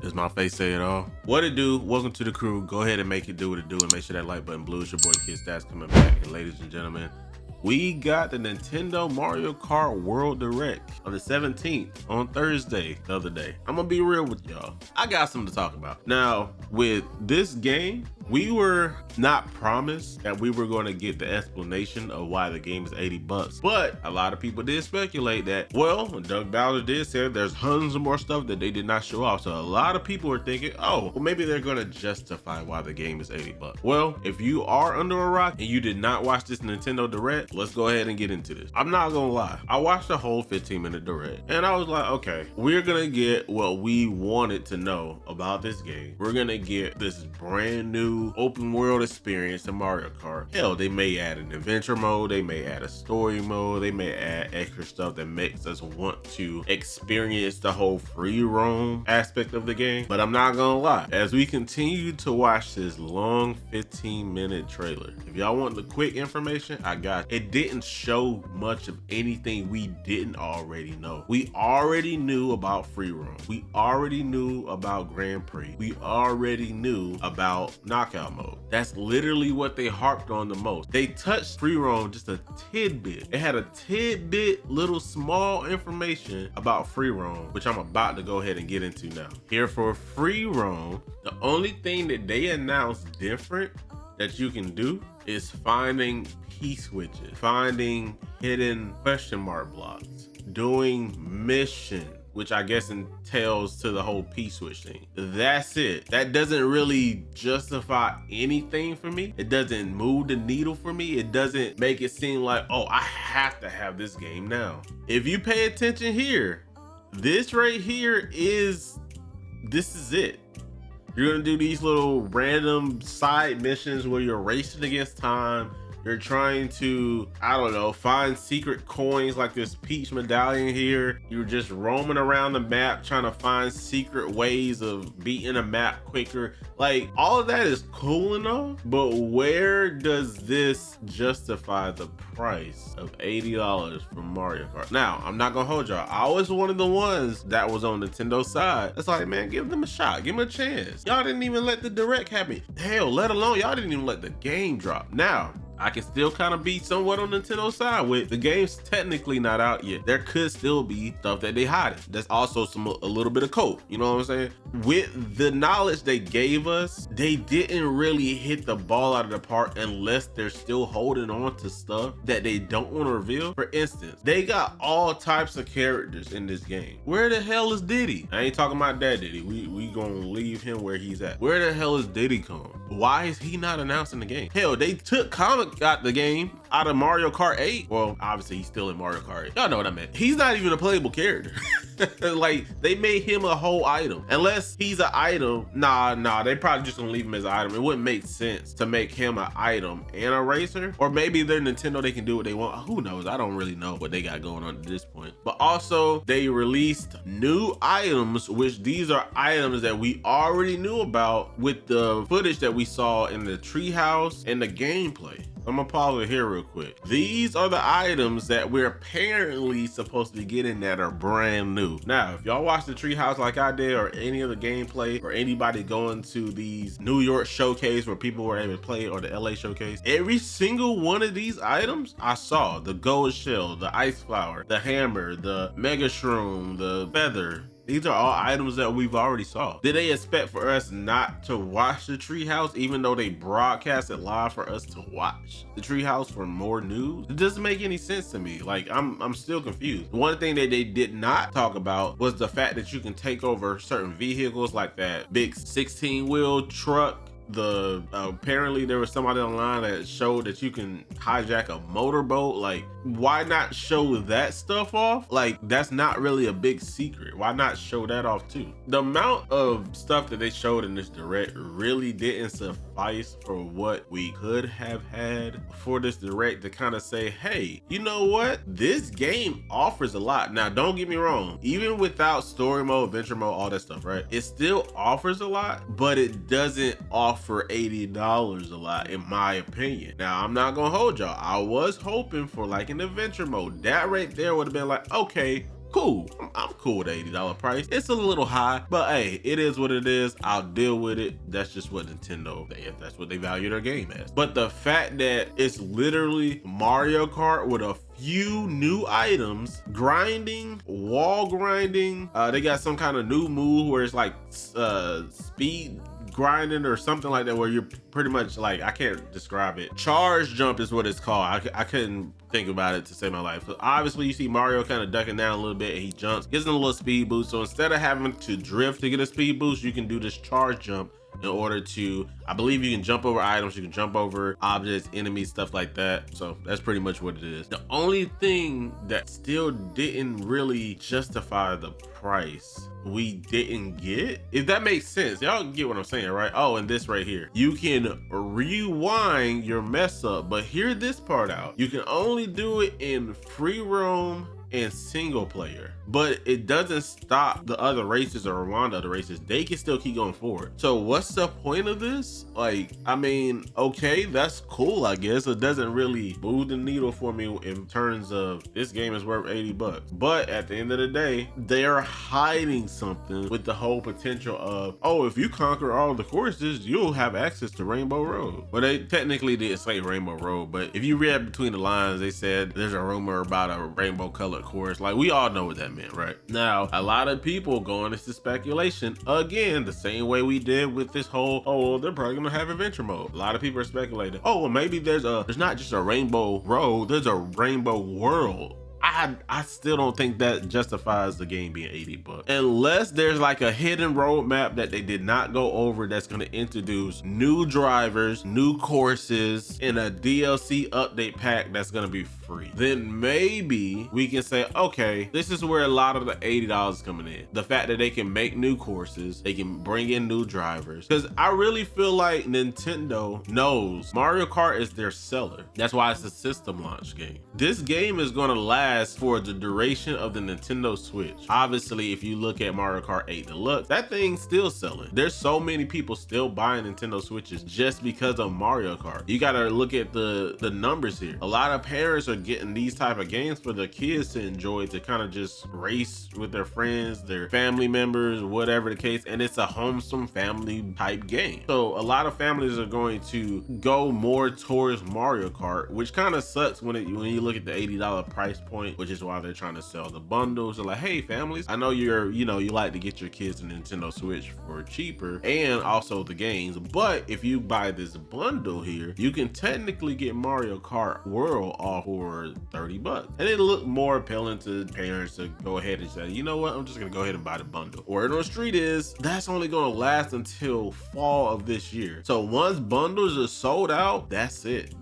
Does my face say it all? What it do? Welcome to the crew. Go ahead and make it do what it do and make sure that like button blue. It's your boy Kidstacz coming back. And ladies and gentlemen, we got the Nintendo Mario Kart World Direct on the 17th on Thursday the other day. I'm gonna be real with y'all. I got something to talk about. Now, with this game, we were not promised that we were going to get the explanation of why the game is 80 bucks, but a lot of people did speculate that, well, Doug Bowser did say there's tons of more stuff that they did not show off. So a lot of people were thinking, oh, well, maybe they're going to justify why the game is 80 bucks. Well, if you are under a rock and you did not watch this Nintendo Direct, let's go ahead and get into this. I'm not gonna lie, I watched the whole 15-minute Direct and I was like, okay, we're gonna get what we wanted to know about this game. We're gonna get this brand new open world experience to Mario Kart. Hell, they may add an adventure mode, they may add a story mode, they may add extra stuff that makes us want to experience the whole free roam aspect of the game. But I'm not gonna lie, as we continue to watch this long 15-minute trailer, if y'all want the quick information, I got it. Didn't show much of anything we didn't already know. We already knew about free roam, we already knew about Grand Prix, we already knew about knockout mode. That's literally what they harped on the most. They touched free roam just a tidbit. It had a tidbit little small information about free roam, which I'm about to go ahead and get into now. Here for free roam, the only thing that they announced different that you can do is finding P-switches, finding hidden question mark blocks, doing missions, which I guess entails to the whole P-switch thing. That's it. That doesn't really justify anything for me. It doesn't move the needle for me. It doesn't make it seem like, oh, I have to have this game now. If you pay attention here, this right here is it. You're gonna do these little random side missions where you're racing against time. You're trying to, I don't know, find secret coins like this Peach medallion here. You're just roaming around the map trying to find secret ways of beating a map quicker. Like, all of that is cool and all, but where does this justify the price of $80 for Mario Kart? Now, I'm not gonna hold y'all. I was one of the ones that was on Nintendo's side. It's like, man, give them a shot, give them a chance. Y'all didn't even let the Direct happen. Hell, let alone y'all didn't even let the game drop. Now, I can still kind of be somewhat on Nintendo's side with the game's technically not out yet. There could still be stuff that they hide. That's also a little bit of code. You know what I'm saying? With the knowledge they gave us, they didn't really hit the ball out of the park unless they're still holding on to stuff that they don't want to reveal. For instance, they got all types of characters in this game. Where the hell is Diddy? I ain't talking about that Diddy. We gonna leave him where he's at. Where the hell is Diddy Kong? Why is he not announced in the game? Hell, they took got the game out of Mario Kart 8. Well, obviously he's still in Mario Kart 8. Y'all know what I meant. He's not even a playable character. Like, they made him a whole item. Unless he's an item, nah, they probably just gonna leave him as an item. It wouldn't make sense to make him an item and a racer. Or maybe they're Nintendo, they can do what they want. Who knows? I don't really know what they got going on at this point. But also, they released new items, which these are items that we already knew about with the footage that we saw in the treehouse and the gameplay. I'm gonna pause it here real quick. These are the items that we're apparently supposed to be getting that are brand new. Now, if y'all watch the treehouse like I did, or any of the gameplay, or anybody going to these New York showcase where people were able to play, or the LA showcase, every single one of these items I saw: the gold shell, the ice flower, the hammer, the mega shroom, the feather. These are all items that we've already saw. Did they expect for us not to watch the treehouse, even though they broadcast it live for us to watch the treehouse for more news? It doesn't make any sense to me. Like, I'm still confused. One thing that they did not talk about was the fact that you can take over certain vehicles, like that big 16-wheel truck. Apparently there was somebody online that showed that you can hijack a motorboat. Like, why not show that stuff off? Like, that's not really a big secret. Why not show that off too? The amount of stuff that they showed in this Direct really didn't suffice for what we could have had for this Direct to kind of say, hey, you know what? This game offers a lot. Now, don't get me wrong, even without story mode, adventure mode, all that stuff, right? It still offers a lot, but it doesn't offer $80 a lot, in my opinion. Now, I'm not gonna hold y'all. I was hoping for like an adventure mode. That right there would have been like, okay, Cool. I'm cool with the $80 price. It's a little high, but hey, it is what it is. I'll deal with it. That's just what Nintendo, that's what they value their game as. But the fact that it's literally Mario Kart with a few new items, grinding, wall grinding, they got some kind of new move where it's like speed grinding or something like that, where you're pretty much like, I can't describe it. Charge jump is what it's called. I couldn't think about it to save my life. So obviously you see Mario kind of ducking down a little bit and he jumps, gives him a little speed boost. So instead of having to drift to get a speed boost, you can do this charge jump in order to, I believe you can jump over items, you can jump over objects, enemies, stuff like that. So that's pretty much what it is. The only thing that still didn't really justify the price we didn't get, if that makes sense, y'all get what I'm saying, right? Oh, and this right here, you can rewind your mess up, but hear this part out. You can only do it in free roam and single player, but it doesn't stop the other races or rewind the other races. They can still keep going forward. So what's the point of this? Like, I mean, okay, that's cool, I guess. It doesn't really move the needle for me in terms of this game is worth $80. But at the end of the day, they're hiding something with the whole potential of, oh, if you conquer all the courses, you'll have access to Rainbow Road. Well, they technically didn't say Rainbow Road, but if you read between the lines, they said there's a rumor about a rainbow color course. Like, we all know what that meant, right? Now, a lot of people going into speculation again, the same way we did with this whole, oh, well, they're probably gonna have adventure mode. A lot of people are speculating, oh, well, maybe there's not just a rainbow road, there's a rainbow world. I still don't think that justifies the game being $80, unless there's like a hidden roadmap that they did not go over that's going to introduce new drivers, new courses, and a DLC update pack that's going to be free. Then maybe we can say, okay, this is where a lot of the $80 is coming in. The fact that they can make new courses, they can bring in new drivers, because I really feel like Nintendo knows Mario Kart is their seller. That's why it's a system launch game. This game is going to last for the duration of the Nintendo Switch. Obviously, if you look at Mario Kart 8 Deluxe, that thing's still selling. There's so many people still buying Nintendo Switches just because of Mario Kart. You gotta look at the numbers here. A lot of parents are getting these type of games for their kids to enjoy, to kind of just race with their friends, their family members, whatever the case, and it's a wholesome family type game. So a lot of families are going to go more towards Mario Kart, which kind of sucks when you look at the $80 price point, which is why they're trying to sell the bundles. They're like, hey families, I know you like to get your kids a Nintendo Switch for cheaper and also the games, but if you buy this bundle here, you can technically get Mario Kart World all for $30. And it looked more appealing to parents to go ahead and say, you know what, I'm just gonna go ahead and buy the bundle. Word on the street is that's only gonna last until fall of this year. So once bundles are sold out, that's it.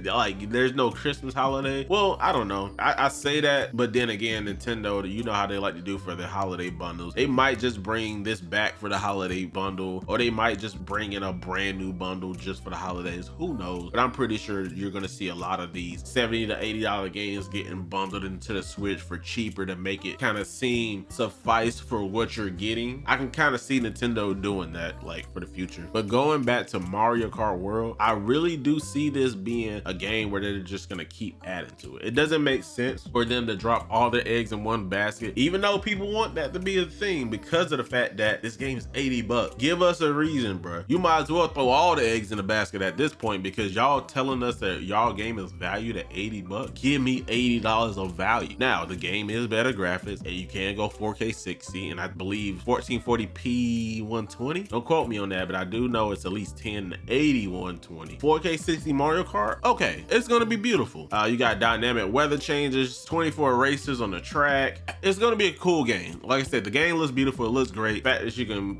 Like, there's no Christmas holiday. Well, I don't know. I say that, but then again, Nintendo, you know how they like to do for the holiday bundles. They might just bring this back for the holiday bundle, or they might just bring in a brand new bundle just for the holidays. Who knows? But I'm pretty sure you're gonna see a lot of these $70 to $80 games getting bundled into the Switch for cheaper to make it kind of seem suffice for what you're getting. I can kind of see Nintendo doing that, like, for the future. But going back to Mario Kart World, I really do see this being a game where they're just gonna keep adding to it. It doesn't make sense for them to drop all their eggs in one basket, even though people want that to be a thing because of the fact that this game is $80. Give us a reason, bro. You might as well throw all the eggs in the basket at this point, because y'all telling us that y'all game is valued at $80. Give me $80 of value. Now, the game is better graphics, and you can go 4K 60, and I believe 1440p 120. Don't quote me on that, but I do know it's at least 1080 120. 4K 60 Mario Kart, okay, it's gonna be beautiful. You got dynamic weather changes, 24 races on the track. It's gonna be a cool game. Like I said, the game looks beautiful, it looks great. The fact that you can,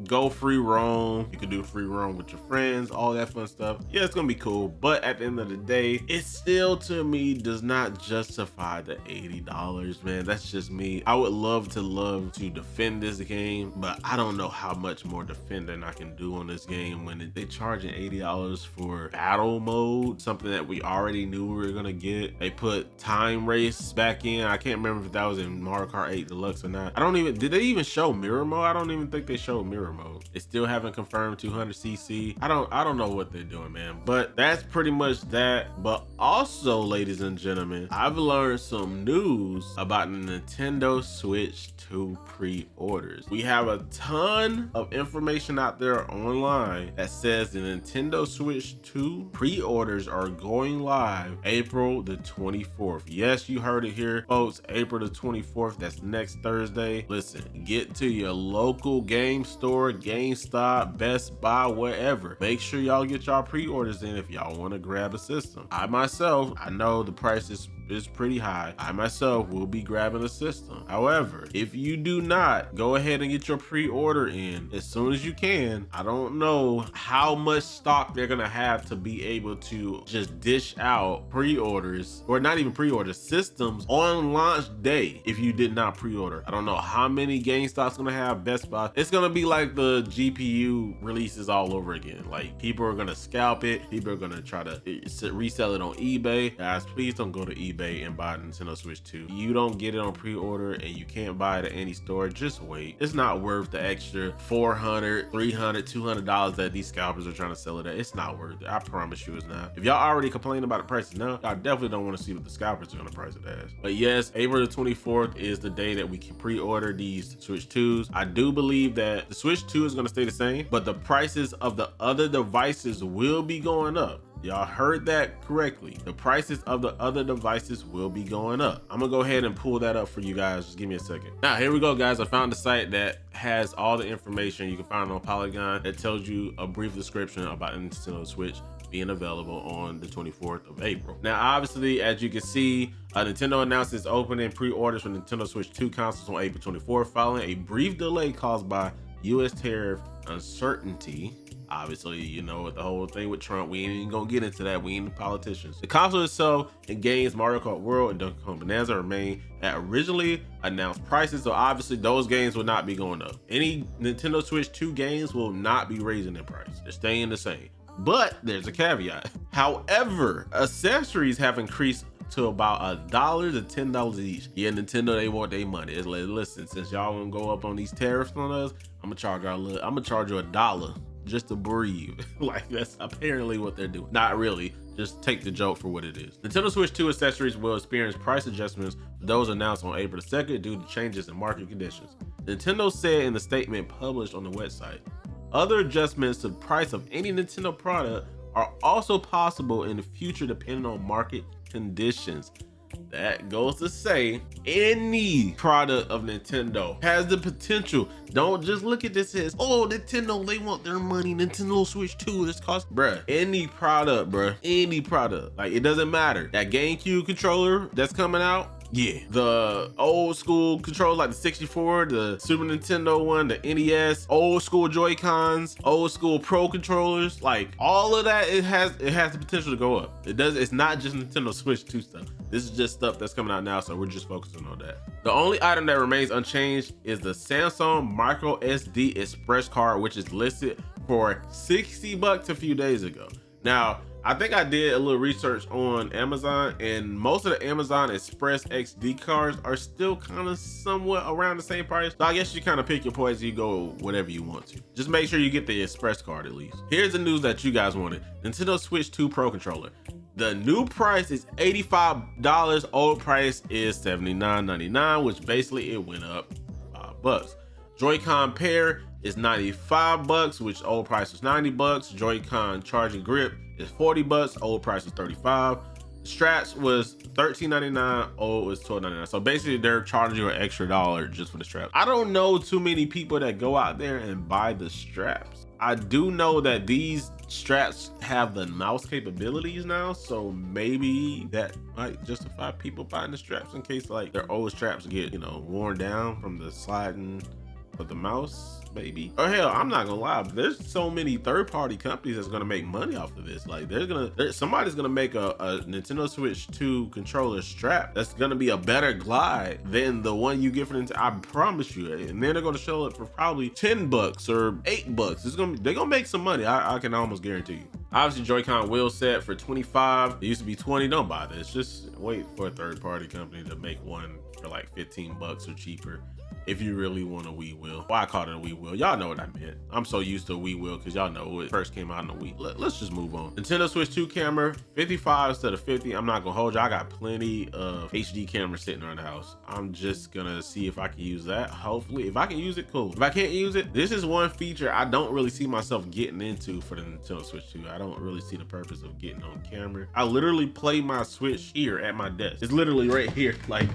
go free roam, you can do free roam with your friends, all that fun stuff. Yeah, it's gonna be cool, but at the end of the day, it still, to me, does not justify the $80, man. That's just me. I would love to defend this game, but I don't know how much more defending I can do on this game when they charging $80 for battle mode, something that we already knew we were gonna get. They put time race back in. I can't remember if that was in Mario Kart 8 Deluxe or not. Did they even show mirror mode? I don't even think they showed mirror mode. They still haven't confirmed 200cc. I don't know what they're doing, man. But that's pretty much that. But also, ladies and gentlemen, I've learned some news about the Nintendo Switch 2 pre-orders. We have a ton of information out there online that says the Nintendo Switch 2 pre-orders are going live April the 24th. Yes, you heard it here, folks. April the 24th. That's next Thursday. Listen, get to your local game store, GameStop, Best Buy, wherever. Make sure y'all get y'all pre-orders in if y'all want to grab a system. I know the price is pretty high. I myself will be grabbing a system. However, if you do not, go ahead and get your pre-order in as soon as you can. I don't know how much stock they're gonna have to be able to just dish out pre-orders, or not even pre-orders, systems on launch day if you did not pre-order. I don't know how many GameStop's gonna have, Best Buy. It's gonna be like the GPU releases all over again. Like, people are gonna scalp it. People are gonna try to resell it on eBay. Guys, please don't go to eBay and buy a Nintendo Switch 2. You don't get it on pre-order and you can't buy it at any store. Just wait. It's not worth the extra $400, $300, $200 that these scalpers are trying to sell it at. It's not worth it. I promise you it's not. If y'all already complaining about the prices now, y'all definitely don't want to see what the scalpers are gonna price it as. But yes, April the 24th is the day that we can pre-order these Switch 2s. I do believe that the Switch 2 is gonna stay the same, but the prices of the other devices will be going up. Y'all heard that correctly. The prices of the other devices will be going up. I'm gonna go ahead and pull that up for you guys. Just give me a second. Now, here we go, guys. I found a site that has all the information you can find on Polygon that tells you a brief description about Nintendo Switch being available on the 24th of April. Now, obviously, as you can see, Nintendo announced its opening pre-orders for Nintendo Switch 2 consoles on April 24th, following a brief delay caused by US tariff uncertainty. Obviously, you know, with the whole thing with Trump, we ain't even gonna get into that. We ain't the politicians. The console itself and games Mario Kart World and Donkey Kong Bonanza remain at originally announced prices, so obviously those games will not be going up. Any Nintendo Switch 2 games will not be raising in price. They're staying the same. But there's a caveat. However, accessories have increased to about $1 to $10 each. Yeah, Nintendo, they want their money. It's like, listen, since y'all wanna go up on these tariffs on us, I'm gonna charge you $1 just to breathe. Like, that's apparently what they're doing. Not really, just take the joke for what it is. Nintendo Switch 2 accessories will experience price adjustments for those announced on April 2nd due to changes in market conditions. Nintendo said in the statement published on the website, other adjustments to the price of any Nintendo product are also possible in the future depending on market conditions. That goes to say, any product of Nintendo has the potential. Don't just look at this as, oh, Nintendo, they want their money. Nintendo Switch 2, this cost, bruh. Any product, bruh. Any product. Like, it doesn't matter. That GameCube controller that's coming out, yeah. The old school controllers like the 64, the Super Nintendo one, the NES, old school Joy-Cons, old school Pro controllers, like all of that, it has the potential to go up. It's not just Nintendo Switch 2 stuff. This is just stuff that's coming out now, so we're just focusing on that. The only item that remains unchanged is the Samsung Micro SD Express card, which is listed for $60 a few days ago. Now, I think I did a little research on Amazon, and most of the Amazon Express XD cards are still kind of somewhat around the same price. So I guess you kind of pick your poison, you go whatever you want to. Just make sure you get the Express card at least. Here's the news that you guys wanted. Nintendo Switch 2 Pro Controller. The new price is $85. Old price is $79.99, which basically it went up $5. Joy-Con pair is $95, which old price was $90. Joy-Con charging grip is $40, old price was $35. Straps was $13.99, old was $12.99. So basically they're charging you an extra dollar just for the strap. I don't know too many people that go out there and buy the straps. I do know that these straps have the mouse capabilities now, so maybe that might justify people buying the straps in case like their old straps get, you know, worn down from the sliding But the mouse, maybe. Oh hell, I'm not gonna lie. There's so many third-party companies that's gonna make money off of this. Like somebody's gonna make a Nintendo Switch 2 controller strap that's gonna be a better glide than the one you get for Nintendo. I promise you. And then they're gonna sell it for probably 10 bucks or 8 bucks. They're gonna make some money. I can almost guarantee you. Obviously, Joy-Con wheel set for 25. It used to be 20. Don't buy this. Just wait for a third-party company to make one for like 15 bucks or cheaper. If you really want a Wii wheel. Why I called it a Wii wheel. Y'all know what I meant. I'm so used to a Wii wheel because y'all know it first came out in the Wii. Let's just move on. Nintendo Switch 2 camera, 55 instead of 50. I'm not gonna hold you. I got plenty of HD cameras sitting around the house. I'm just gonna see if I can use that. Hopefully, if I can use it, cool. If I can't use it, this is one feature I don't really see myself getting into for the Nintendo Switch 2. I don't really see the purpose of getting on camera. I literally play my Switch here at my desk. It's literally right here. Like,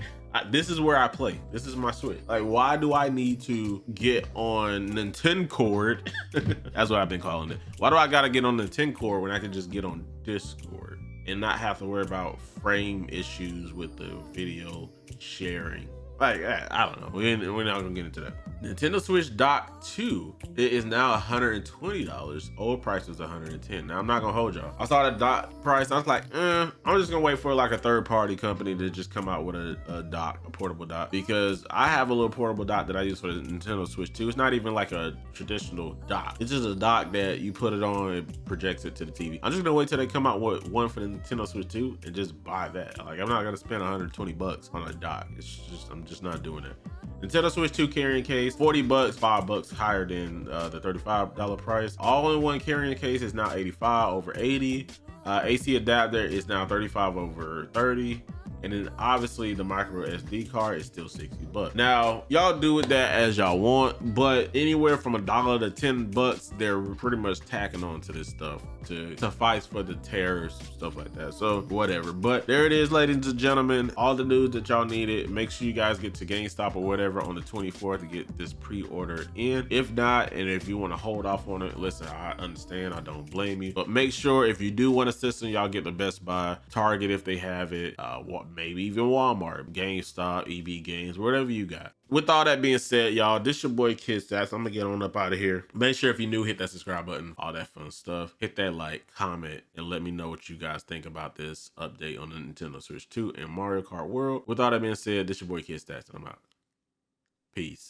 this is where I play. This is my Switch. Like, why do I need to get on Nintendo Cord? That's what I've been calling it. Why do I gotta get on Nintendo Cord when I can just get on Discord and not have to worry about frame issues with the video sharing? Like, I don't know. We're not gonna get into that. Nintendo Switch Dock 2, it is now $120. Old price was $110. Now I'm not gonna hold y'all. I saw the dock price. I was like, I'm just gonna wait for like a third-party company to just come out with a dock, a portable dock, because I have a little portable dock that I use for the Nintendo Switch 2. It's not even like a traditional dock. It's just a dock that you put it on, it projects it to the TV. I'm just gonna wait till they come out with one for the Nintendo Switch 2 and just buy that. Like, I'm not gonna spend 120 bucks on a dock. It's just, I'm just not doing it. Nintendo Switch 2 carrying case, 40 bucks, 5 bucks higher than the $35 price. All-in-one carrying case is now 85 over 80. AC adapter is now 35 over 30. And then obviously the micro SD card is still 60 bucks. Now, y'all do with that as y'all want, but anywhere from $1 to 10 bucks, they're pretty much tacking on to this stuff to suffice for the tariffs, stuff like that. So whatever, but there it is, ladies and gentlemen, all the news that y'all needed. Make sure you guys get to GameStop or whatever on the 24th to get this pre-order in. If not, and if you want to hold off on it, listen, I understand, I don't blame you, but make sure if you do want a system, y'all get the Best Buy, Target if they have it, maybe even Walmart, GameStop, EB Games, whatever you got. With all that being said, y'all, this your boy Kidstacz. I'm gonna get on up out of here. Make sure if you're new, hit that subscribe button, all that fun stuff. Hit that like, comment, and let me know what you guys think about this update on the Nintendo Switch 2 and Mario Kart World. With all that being said, this your boy Kidstacz. I'm out. Peace.